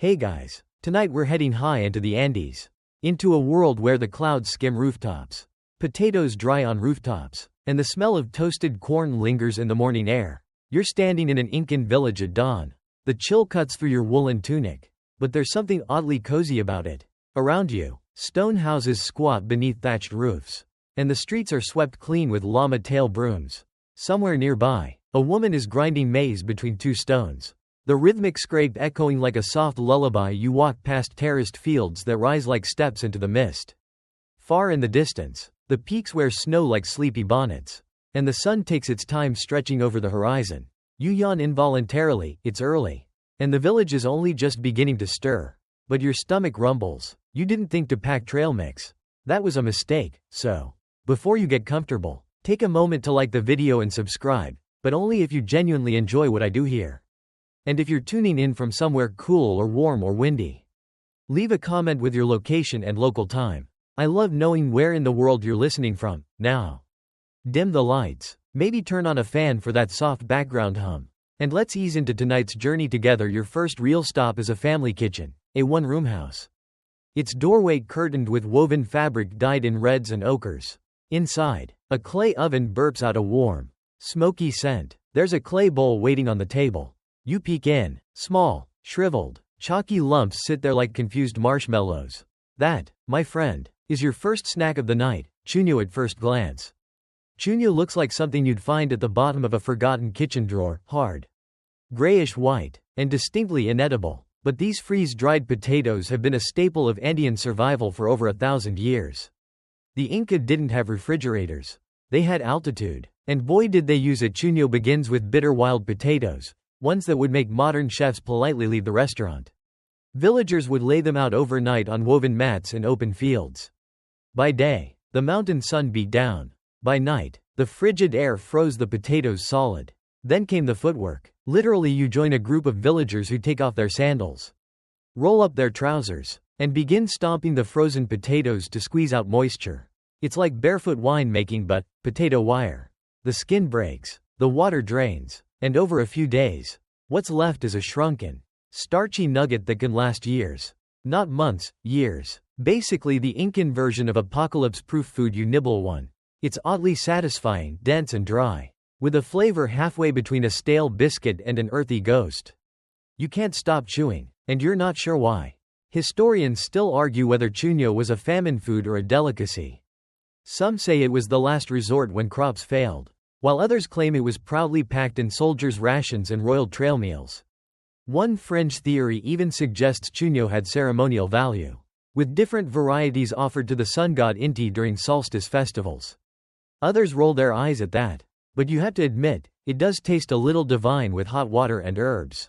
Hey guys, tonight we're heading high into the Andes. Into a world where the clouds skim rooftops. Potatoes dry on rooftops, and the smell of toasted corn lingers in the morning air. You're standing in an Incan village at dawn. The chill cuts through your woolen tunic, but there's something oddly cozy about it. Around you, stone houses squat beneath thatched roofs, and the streets are swept clean with llama tail brooms. Somewhere nearby, a woman is grinding maize between two stones. The rhythmic scrape echoing like a soft lullaby. You walk past terraced fields that rise like steps into the mist. Far in the distance, the peaks wear snow like sleepy bonnets, and the sun takes its time stretching over the horizon. You yawn involuntarily. It's early, and the village is only just beginning to stir. But your stomach rumbles. You didn't think to pack trail mix. That was a mistake. So, before you get comfortable, take a moment to like the video and subscribe, but only if you genuinely enjoy what I do here. And if you're tuning in from somewhere cool or warm or windy, leave a comment with your location and local time. I love knowing where in the world you're listening from. Now, dim the lights, maybe turn on a fan for that soft background hum, and let's ease into tonight's journey together. Your first real stop is a family kitchen, a one-room house. Its doorway curtained with woven fabric dyed in reds and ochres. Inside, a clay oven burps out a warm, smoky scent. There's a clay bowl waiting on the table. You peek in. Small, shriveled, chalky lumps sit there like confused marshmallows. That, my friend, is your first snack of the night, chuño at first glance. Chuño looks like something you'd find at the bottom of a forgotten kitchen drawer, hard, grayish-white, and distinctly inedible. But these freeze-dried potatoes have been a staple of Andean survival for over 1,000 years. The Inca didn't have refrigerators. They had altitude. And boy did they use it. Chuño begins with bitter wild potatoes, ones that would make modern chefs politely leave the restaurant. Villagers would lay them out overnight on woven mats in open fields. By day, the mountain sun beat down. By night, the frigid air froze the potatoes solid. Then came the footwork. Literally, you join a group of villagers who take off their sandals, roll up their trousers, and begin stomping the frozen potatoes to squeeze out moisture. It's like barefoot winemaking but potato wire. The skin breaks, the water drains, and over a few days, what's left is a shrunken, starchy nugget that can last years. Not months, years. Basically the Incan version of apocalypse-proof food. You nibble one. It's oddly satisfying, dense and dry, with a flavor halfway between a stale biscuit and an earthy ghost. You can't stop chewing, and you're not sure why. Historians still argue whether chuño was a famine food or a delicacy. Some say it was the last resort when crops failed, while others claim it was proudly packed in soldiers' rations and royal trail meals. One fringe theory even suggests chuño had ceremonial value, with different varieties offered to the sun god Inti during solstice festivals. Others roll their eyes at that, but you have to admit, it does taste a little divine with hot water and herbs.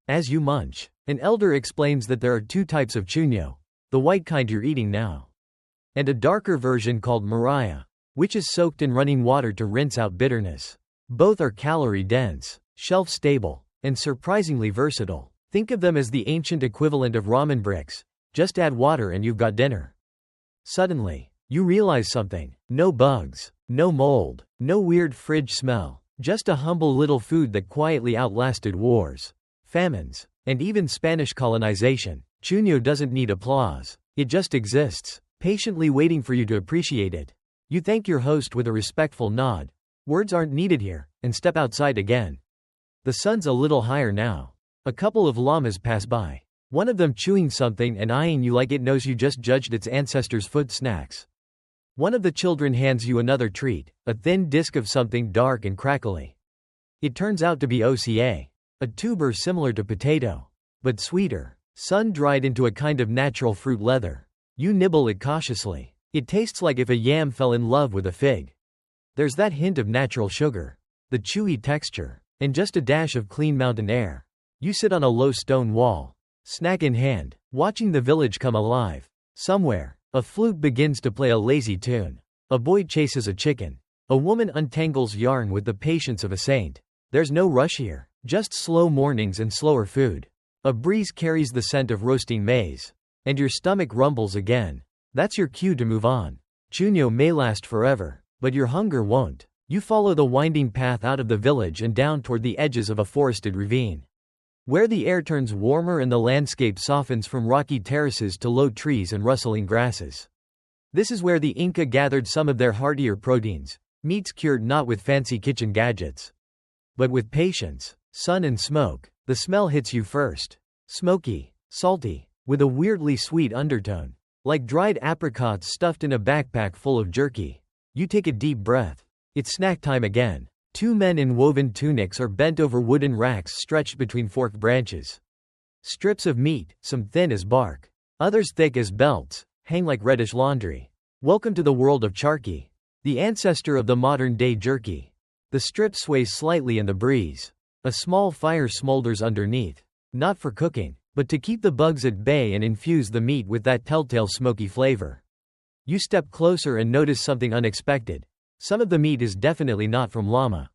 As you munch, an elder explains that there are two types of chuño, the white kind you're eating now, and a darker version called mariah, which is soaked in running water to rinse out bitterness. Both are calorie-dense, shelf-stable, and surprisingly versatile. Think of them as the ancient equivalent of ramen bricks. Just add water and you've got dinner. Suddenly, you realize something. No bugs, no mold, no weird fridge smell. Just a humble little food that quietly outlasted wars, famines, and even Spanish colonization. Chuño doesn't need applause. It just exists, patiently waiting for you to appreciate it. You thank your host with a respectful nod. Words aren't needed here, and step outside again. The sun's a little higher now. A couple of llamas pass by. One of them chewing something and eyeing you like it knows you just judged its ancestors' food snacks. One of the children hands you another treat, a thin disc of something dark and crackly. It turns out to be oca, a tuber similar to potato, but sweeter, sun-dried into a kind of natural fruit leather. You nibble it cautiously. It tastes like if a yam fell in love with a fig. There's that hint of natural sugar, the chewy texture, and just a dash of clean mountain air. You sit on a low stone wall, snack in hand, watching the village come alive. Somewhere, a flute begins to play a lazy tune. A boy chases a chicken. A woman untangles yarn with the patience of a saint. There's no rush here, just slow mornings and slower food. A breeze carries the scent of roasting maize, and your stomach rumbles again. That's your cue to move on. Chuño may last forever, but your hunger won't. You follow the winding path out of the village and down toward the edges of a forested ravine. where the air turns warmer and the landscape softens from rocky terraces to low trees and rustling grasses. This is where the Inca gathered some of their heartier proteins, meats cured not with fancy kitchen gadgets, but with patience, sun and smoke. The smell hits you first. Smoky, salty, with a weirdly sweet undertone, like dried apricots stuffed in a backpack full of jerky. You take a deep breath. It's snack time again. Two men in woven tunics are bent over wooden racks stretched between forked branches. Strips of meat, some thin as bark, others thick as belts, hang like reddish laundry. Welcome to the world of charqui, the ancestor of the modern-day jerky. The strip sways slightly in the breeze. A small fire smolders underneath, not for cooking, but to keep the bugs at bay and infuse the meat with that telltale smoky flavor. You step closer and notice something unexpected. Some of the meat is definitely not from llama.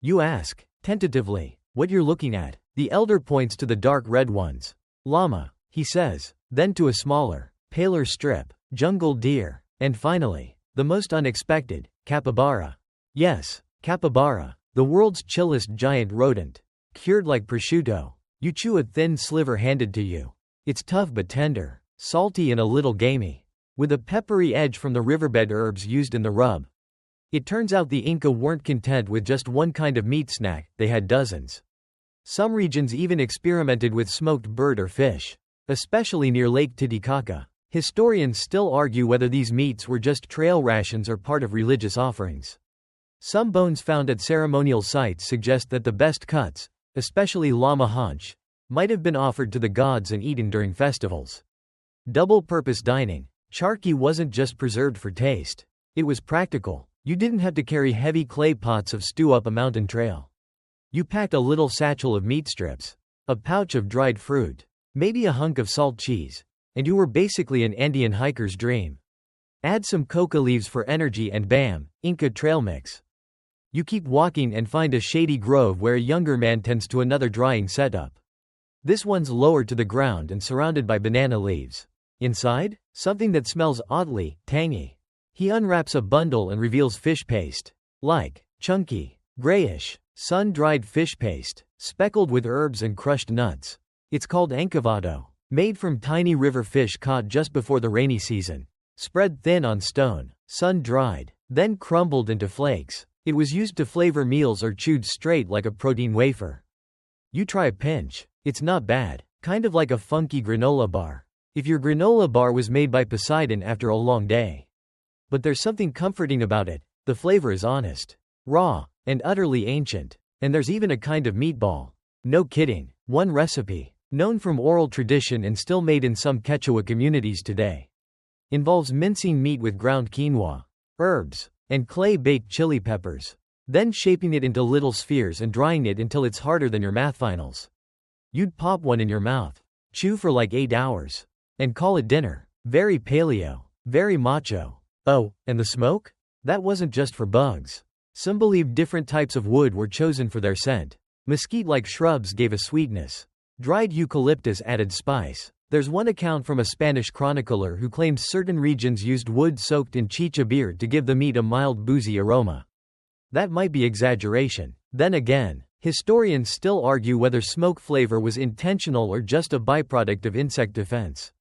You ask, tentatively, what you're looking at. The elder points to the dark red ones. Llama, he says, then to a smaller, paler strip, jungle deer, and finally, the most unexpected, capybara. Yes, capybara, the world's chillest giant rodent. Cured like prosciutto. You chew a thin sliver handed to you. It's tough but tender, salty and a little gamey, with a peppery edge from the riverbed herbs used in the rub. It turns out the Inca weren't content with just one kind of meat snack, they had dozens. Some regions even experimented with smoked bird or fish, especially near Lake Titicaca. Historians still argue whether these meats were just trail rations or part of religious offerings. Some bones found at ceremonial sites suggest that the best cuts, especially llama haunch, might have been offered to the gods and eaten during festivals. Double-purpose dining. Charqui wasn't just preserved for taste. It was practical. You didn't have to carry heavy clay pots of stew up a mountain trail. You packed a little satchel of meat strips, a pouch of dried fruit, maybe a hunk of salt cheese, and you were basically an Andean hiker's dream. Add some coca leaves for energy and bam, Inca trail mix. You keep walking and find a shady grove where a younger man tends to another drying setup. This one's lowered to the ground and surrounded by banana leaves. Inside, something that smells oddly tangy. He unwraps a bundle and reveals fish paste. Like, chunky, grayish, sun-dried fish paste, speckled with herbs and crushed nuts. It's called encavado, made from tiny river fish caught just before the rainy season. Spread thin on stone, sun-dried, then crumbled into flakes. It was used to flavor meals or chewed straight like a protein wafer. You try a pinch. It's not bad, kind of like a funky granola bar. If your granola bar was made by Poseidon after a long day. But there's something comforting about it. The flavor is honest, raw, and utterly ancient. And there's even a kind of meatball. No kidding, one recipe, known from oral tradition and still made in some Quechua communities today, involves mincing meat with ground quinoa, herbs, and clay-baked chili peppers, then shaping it into little spheres and drying it until it's harder than your math finals. You'd pop one in your mouth, chew for like 8 hours, and call it dinner. Very paleo, very macho. Oh, and the smoke? That wasn't just for bugs. Some believed different types of wood were chosen for their scent. Mesquite-like shrubs gave a sweetness. Dried eucalyptus added spice. There's one account from a Spanish chronicler who claimed certain regions used wood soaked in chicha beer to give the meat a mild boozy aroma. That might be exaggeration. Then again, historians still argue whether smoke flavor was intentional or just a byproduct of insect defense.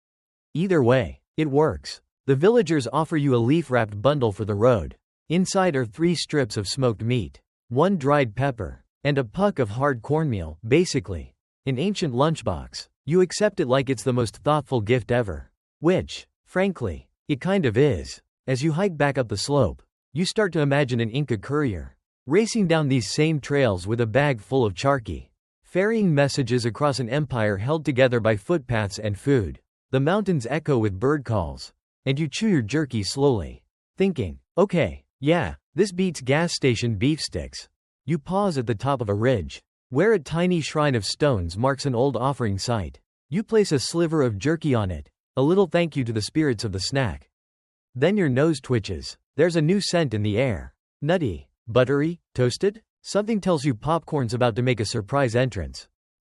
Either way, it works. The villagers offer you a leaf-wrapped bundle for the road. Inside are 3 strips of smoked meat, 1 dried pepper, and a puck of hard cornmeal, basically an ancient lunchbox. You accept it like it's the most thoughtful gift ever. Which, frankly, it kind of is. As you hike back up the slope, you start to imagine an Inca courier, racing down these same trails with a bag full of charqui, ferrying messages across an empire held together by footpaths and food. The mountains echo with bird calls, and you chew your jerky slowly, thinking, okay, yeah, this beats gas station beef sticks. You pause at the top of a ridge, where a tiny shrine of stones marks an old offering site. You place a sliver of jerky on it, a little thank you to the spirits of the snack. Then your nose twitches. There's a new scent in the air. Nutty, buttery, toasted? Something tells you popcorn's about to make a surprise entrance.